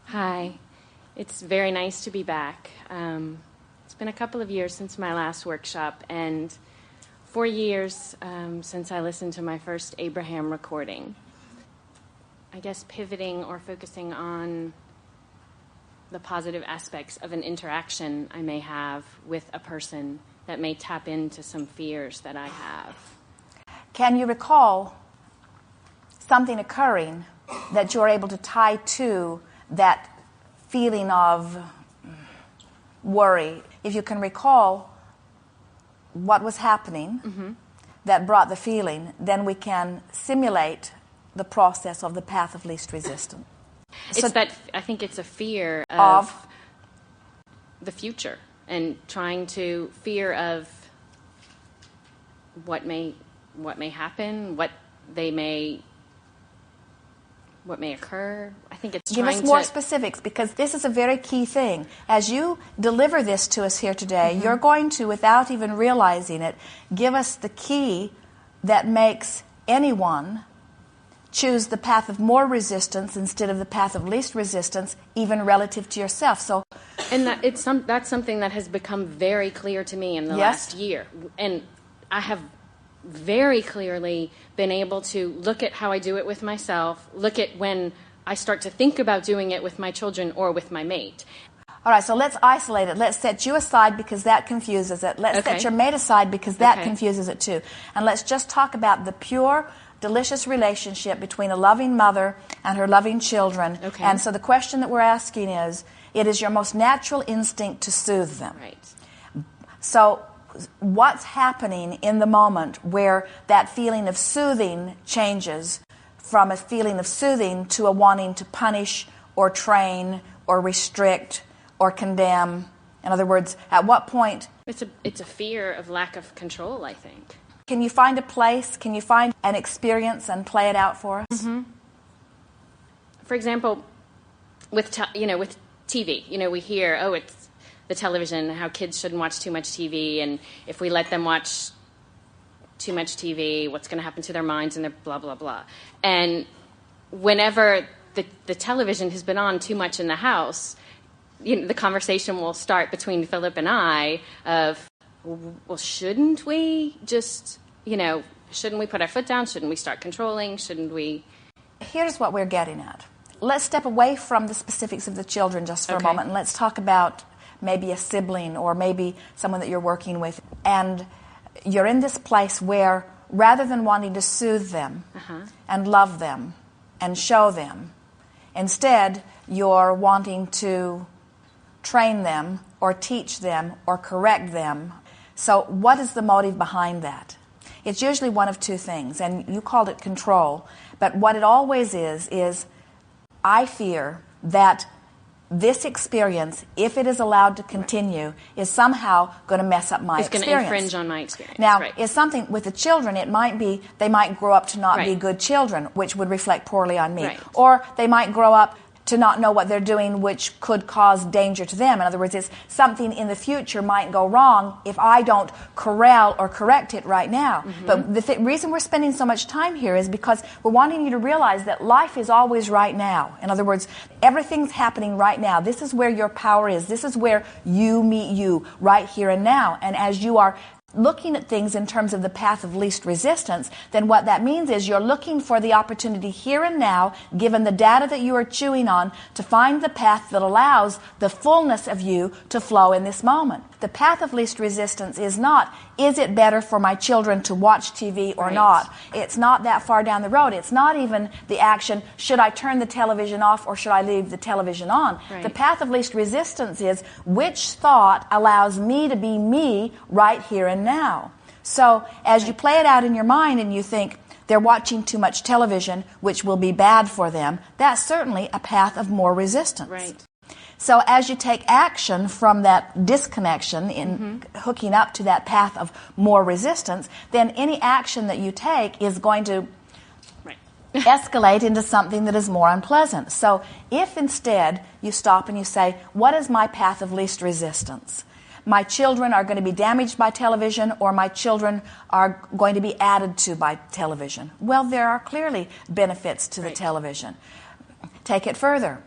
Hi. It's very nice to be back. It's been a couple of years since my last workshop, and 4 years since I listened to my first Abraham recording. I guess pivoting or focusing on the positive aspects of an interaction I may have with a person that may tap into some fears that I have. Can you recall something occurring that you're able to tie to that feeling of worry? If you can recall what was happening that brought the feeling, then we can simulate the process of the path of least resistance. I think it's a fear of the future and trying to fear of what may happen, what may occur. I think it's Give us more specifics, because this is a very key thing. As you deliver this to us here today, you're going to, without even realizing it, give us the key that makes anyone choose the path of more resistance instead of the path of least resistance, even relative to yourself. So, and that's something that has become very clear to me in the last year. And I have very clearly been able to look at how I do it with myself, look at when I start to think about doing it with my children or with my mate. All right, so let's isolate it. Let's set you aside because that confuses it. Let's set your mate aside because that confuses it too. And let's just talk about the pure, delicious relationship between a loving mother and her loving children. Okay. And so the question that we're asking is, it is your most natural instinct to soothe them. Right. So what's happening in the moment where that feeling of soothing changes from a feeling of soothing to a wanting to punish or train or restrict or condemn? In other words, at what point? It's a fear of lack of control, I think. Can you find a place? Can you find an experience and play it out for us? For example, with TV, we hear, it's the television, how kids shouldn't watch too much TV, and if we let them watch too much TV, what's going to happen to their minds and their blah, blah, blah. And whenever the television has been on too much in the house, the conversation will start between Philip and I of, well, shouldn't we just, shouldn't we put our foot down? Shouldn't we start controlling? Shouldn't we? Here's what we're getting at. Let's step away from the specifics of the children just for a moment, and let's talk about maybe a sibling or maybe someone that you're working with. And you're in this place where rather than wanting to soothe them and love them and show them, instead you're wanting to train them or teach them or correct them. So what is the motive behind that? It's usually one of two things, and you called it control. But what it always is I fear that this experience, if it is allowed to continue, is somehow going to mess up my experience. It's going to infringe on my experience. Now, it's something with the children, it might be they might grow up to not be good children, which would reflect poorly on me. Or they might grow up to not know what they're doing, which could cause danger to them. In other words, it's something in the future might go wrong if I don't corral or correct it right now. But the reason we're spending so much time here is because we're wanting you to realize that life is always right now. In other words, everything's happening right now. This is where your power is. This is where you meet you, right here and now. And as you are looking at things in terms of the path of least resistance, then what that means is you're looking for the opportunity here and now, given the data that you are chewing on, to find the path that allows the fullness of you to flow in this moment. The path of least resistance is not, is it better for my children to watch TV or not? It's not that far down the road. It's not even the action, should I turn the television off or should I leave the television on? The path of least resistance is, which thought allows me to be me right here and now? So as you play it out in your mind and you think, they're watching too much television, which will be bad for them, that's certainly a path of more resistance. So as you take action from that disconnection in hooking up to that path of more resistance, then any action that you take is going to escalate into something that is more unpleasant. So if instead you stop and you say, what is my path of least resistance? My children are going to be damaged by television, or my children are going to be added to by television. Well, there are clearly benefits to the television. Take it further.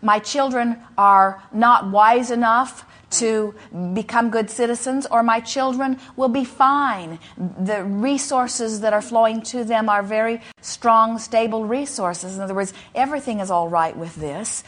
my children are not wise enough to become good citizens, or my children will be fine. The resources that are flowing to them are very strong, stable resources. In other words, everything is all right with this.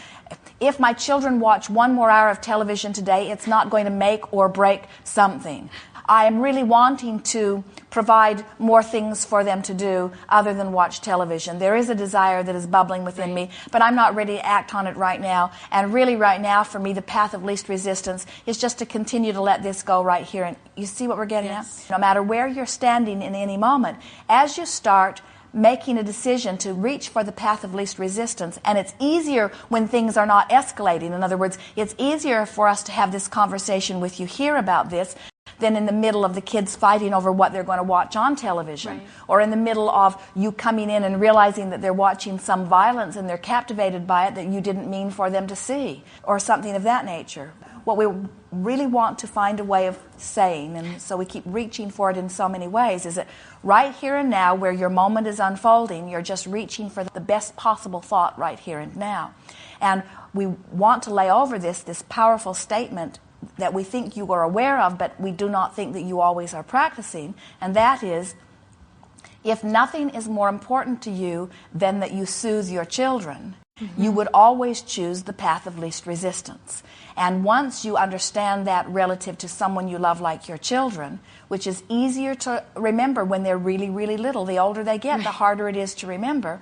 If my children watch one more hour of television today, it's not going to make or break something. I am really wanting to provide more things for them to do other than watch television. There is a desire that is bubbling within me, but I'm not ready to act on it right now. And really right now, for me, the path of least resistance is just to continue to let this go right here. And you see what we're getting at? No matter where you're standing in any moment, as you start making a decision to reach for the path of least resistance, and it's easier when things are not escalating. In other words, it's easier for us to have this conversation with you here about this than in the middle of the kids fighting over what they're going to watch on television, or in the middle of you coming in and realizing that they're watching some violence and they're captivated by it that you didn't mean for them to see, or something of that nature. What we really want to find a way of saying, and so we keep reaching for it in so many ways, is that right here and now, where your moment is unfolding, you're just reaching for the best possible thought right here and now. And we want to lay over this powerful statement that we think you are aware of, but we do not think that you always are practicing, and that is, if nothing is more important to you than that you soothe your children, you would always choose the path of least resistance. And once you understand that relative to someone you love like your children, which is easier to remember when they're really, really little, the older they get, the harder it is to remember,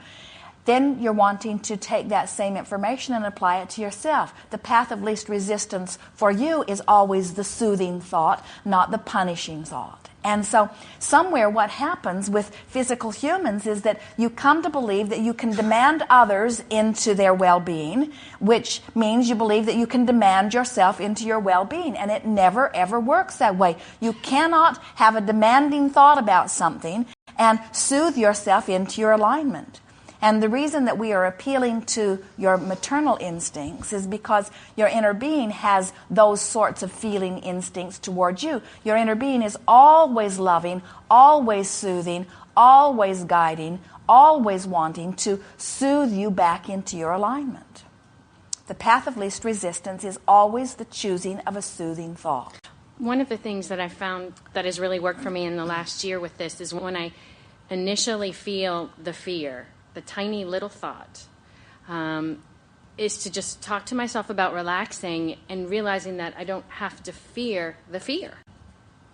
then you're wanting to take that same information and apply it to yourself. The path of least resistance for you is always the soothing thought, not the punishing thought. And so somewhere what happens with physical humans is that you come to believe that you can demand others into their well-being, which means you believe that you can demand yourself into your well-being. And it never, ever works that way. You cannot have a demanding thought about something and soothe yourself into your alignment. And the reason that we are appealing to your maternal instincts is because your inner being has those sorts of feeling instincts towards you. Your inner being is always loving, always soothing, always guiding, always wanting to soothe you back into your alignment. The path of least resistance is always the choosing of a soothing thought. One of the things that I found that has really worked for me in the last year with this is when I initially feel the fear, the tiny little thought, is to just talk to myself about relaxing and realizing that I don't have to fear the fear.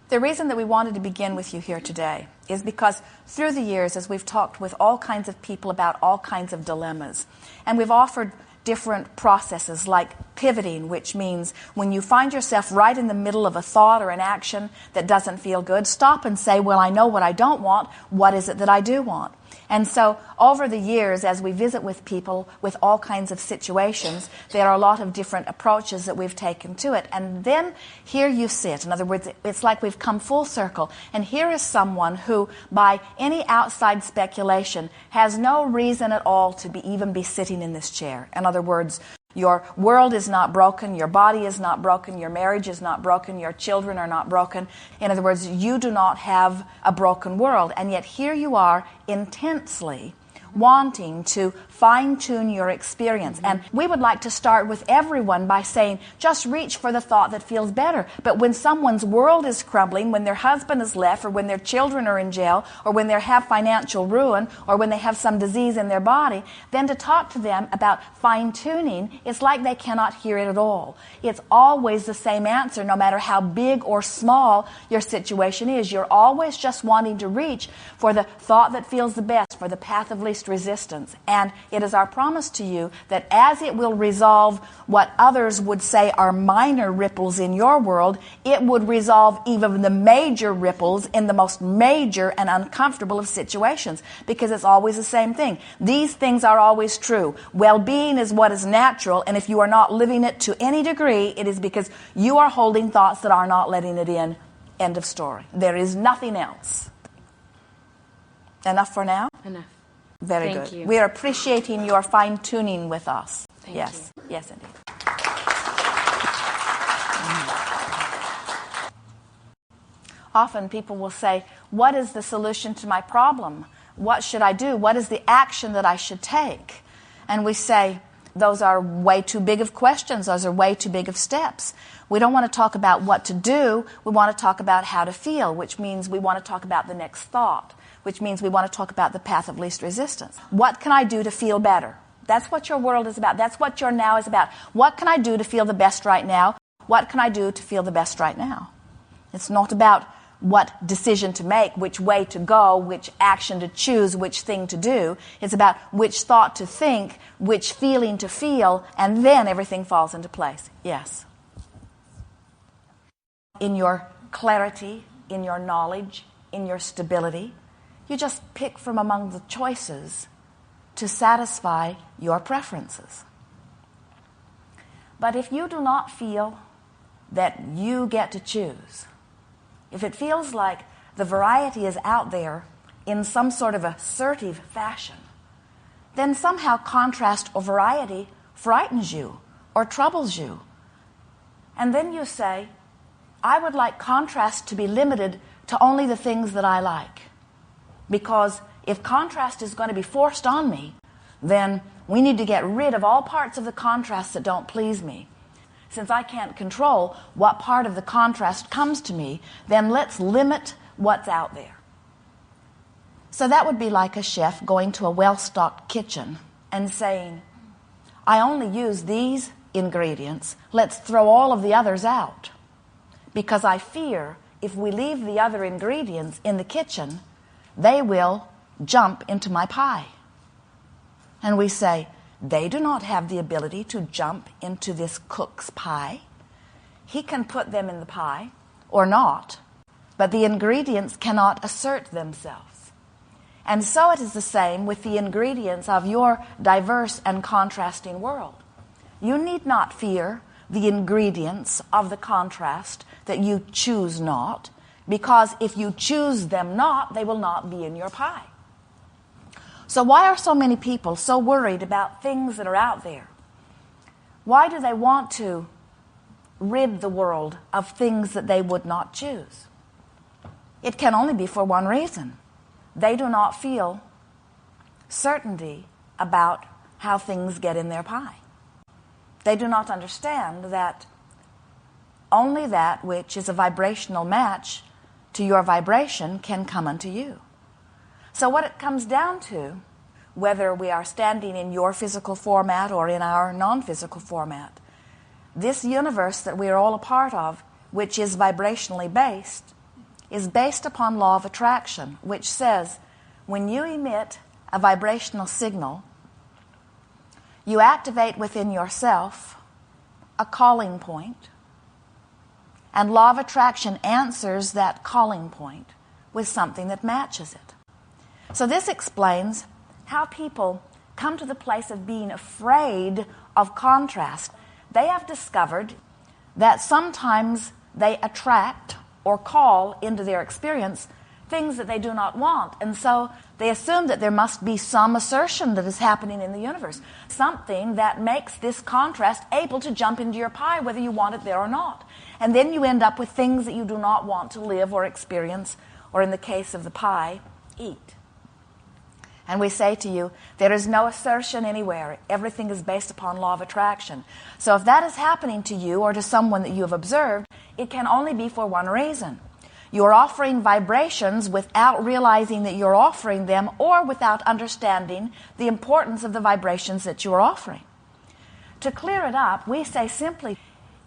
The reason that we wanted to begin with you here today is because through the years, as we've talked with all kinds of people about all kinds of dilemmas, and we've offered different processes like pivoting, which means when you find yourself right in the middle of a thought or an action that doesn't feel good, stop and say, well, I know what I don't want. What is it that I do want? And so over the years, as we visit with people with all kinds of situations, there are a lot of different approaches that we've taken to it. And then here you sit. In other words, it's like we've come full circle. And here is someone who, by any outside speculation, has no reason at all to even be sitting in this chair. In other words, your world is not broken, your body is not broken, your marriage is not broken, your children are not broken. In other words, you do not have a broken world. And yet here you are intensely wanting to fine-tune your experience. And we would like to start with everyone by saying, just reach for the thought that feels better. But when someone's world is crumbling, when their husband is left, or when their children are in jail, or when they have financial ruin, or when they have some disease in their body, then to talk to them about fine-tuning, it's like they cannot hear it at all. It's always the same answer, no matter how big or small your situation is. You're always just wanting to reach for the thought that feels the best, for the path of least resistance. And it is our promise to you that as it will resolve what others would say are minor ripples in your world, it would resolve even the major ripples in the most major and uncomfortable of situations, because it's always the same thing. These things are always true. Well-being is what is natural, and if you are not living it to any degree, it is because you are holding thoughts that are not letting it in. End of story. There is nothing else. Enough for now? Enough. Very Thank good. you. We are appreciating your fine-tuning with us. Thank yes. you. Yes, indeed. Often people will say, what is the solution to my problem? What should I do? What is the action that I should take? And we say, Those are way too big of questions. Those are way too big of steps. We don't want to talk about what to do. We want to talk about how to feel, which means we want to talk about the next thought, which means we want to talk about the path of least resistance. What can I do to feel better? That's what your world is about. That's what your now is about. What can I do to feel the best right now? What can I do to feel the best right now? It's not about what decision to make, which way to go, which action to choose, which thing to do. It's about which thought to think, which feeling to feel, and then everything falls into place. Yes. In your clarity, in your knowledge, in your stability, you just pick from among the choices to satisfy your preferences. But if you do not feel that you get to choose, if it feels like the variety is out there in some sort of assertive fashion, then somehow contrast or variety frightens you or troubles you. And then you say, I would like contrast to be limited to only the things that I like. Because if contrast is going to be forced on me, then we need to get rid of all parts of the contrast that don't please me. Since I can't control what part of the contrast comes to me, then let's limit what's out there. So that would be like a chef going to a well-stocked kitchen and saying, I only use these ingredients, let's throw all of the others out. Because I fear if we leave the other ingredients in the kitchen, they will jump into my pie. And we say, they do not have the ability to jump into this cook's pie. He can put them in the pie or not, but the ingredients cannot assert themselves. And so it is the same with the ingredients of your diverse and contrasting world. You need not fear the ingredients of the contrast that you choose not, because if you choose them not, they will not be in your pie. So why are so many people so worried about things that are out there? Why do they want to rid the world of things that they would not choose? It can only be for one reason. They do not feel certainty about how things get in their pie. They do not understand that only that which is a vibrational match to your vibration can come unto you. So what it comes down to, whether we are standing in your physical format or in our non-physical format, this universe that we are all a part of, which is vibrationally based, is based upon law of attraction, which says when you emit a vibrational signal, you activate within yourself a calling point, and law of attraction answers that calling point with something that matches it. So this explains how people come to the place of being afraid of contrast. They have discovered that sometimes they attract or call into their experience things that they do not want. And so they assume that there must be some assertion that is happening in the universe, something that makes this contrast able to jump into your pie, whether you want it there or not. And then you end up with things that you do not want to live or experience, or in the case of the pie, eat. And we say to you, there is no assertion anywhere. Everything is based upon law of attraction. So if that is happening to you or to someone that you have observed, it can only be for one reason. You're offering vibrations without realizing that you're offering them, or without understanding the importance of the vibrations that you're offering. To clear it up, we say simply,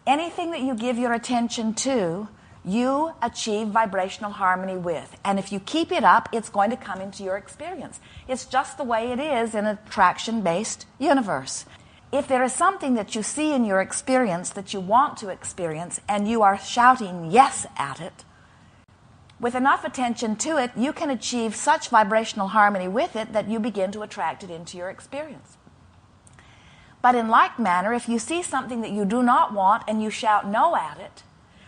anything that you give your attention to, you achieve vibrational harmony with. And if you keep it up, it's going to come into your experience. It's just the way it is in an attraction-based universe. If there is something that you see in your experience that you want to experience, and you are shouting yes at it, with enough attention to it, you can achieve such vibrational harmony with it that you begin to attract it into your experience. But in like manner, if you see something that you do not want and you shout no at it,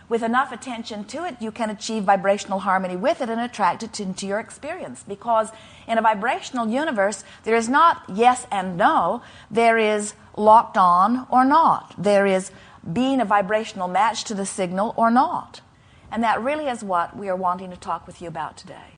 with enough attention to it, you can achieve vibrational harmony with it and attract it into your experience. Because in a vibrational universe, there is not yes and no. There is locked on or not. There is being a vibrational match to the signal or not. And that really is what we are wanting to talk with you about today.